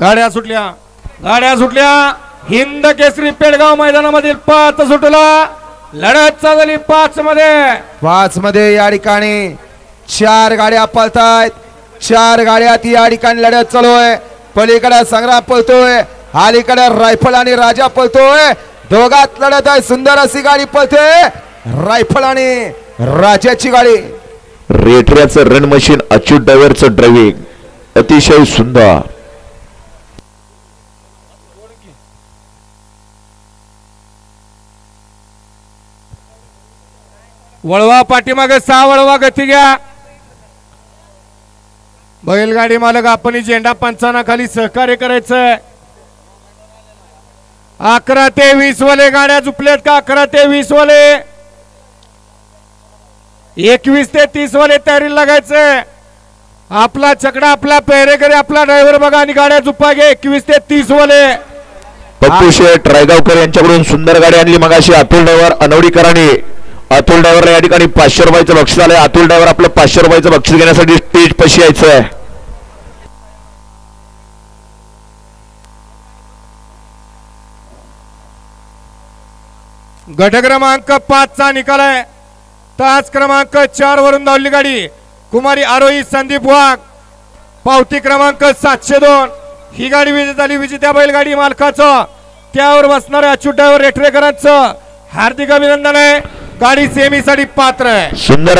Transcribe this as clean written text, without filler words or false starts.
गाड्या सुटल्या हिंद केसरी पेडगाव मैदानामधील 5 सुटला लढत चालली 5 मध्ये या ठिकाणी 4 गाड्या पळतायत 4 गाड्यात या ठिकाणी लढत चालू आहे। पलीकडे संग्राम पळतोय अलीकडे रायफल आणि राजा पळतोय दोघात लढत आहे। सुंदर अशी गाडी पळते रायफल आणि राजाची गाडी। रेटऱ्याचं रन मशीन अच्युत ड्रायव्हरचं ड्रायव्हिंग अतिशय सुंदर। वळवा पाठीमागे 6 वळवा गती घ्या। बैलगाडी मालक आपण झेंडा पंचाना खाली सहकार्य करायचं। 11 ते 20 वाले गाड्या झुपलेत का? 11 ते 20 वाले 21 ते 30 वाले तयारीला लागायचं। आपला चकडा आपला पेरेकरी आपला ड्रायव्हर बघा आणि गाड्या झुपा घे 21 ते 30 वाले। पप्पू शेठ रायगावकर यांच्याकडून सुंदर गाडी आणली मगाशी अतुल ड्रायव्हर अनवडीकरांनी। अतुल ड्रायव्हर या ठिकाणी 500 रुपयाचं बक्षीस आलंय। अतुल ड्रायव्हर आपलं 500 रुपयाचं बक्षीस घेण्यासाठी स्टेज पाशी यायचंय। गट क्रमांक 5 चा निकाल आहे। तास क्रमांक 4 वरून धावली गाडी कुमारी आरोही संदीप वाघ पावती क्रमांक 702 ही गाडी विजेत झाली। विजेत्या बैलगाडी मालकाचं त्यावर बसणाऱ्या अच्युत ड्रायव्हर रेटरेकरांचं हार्दिक अभिनंदन आहे। गाडी सेमीसाठी पात्र आहे। सुंदर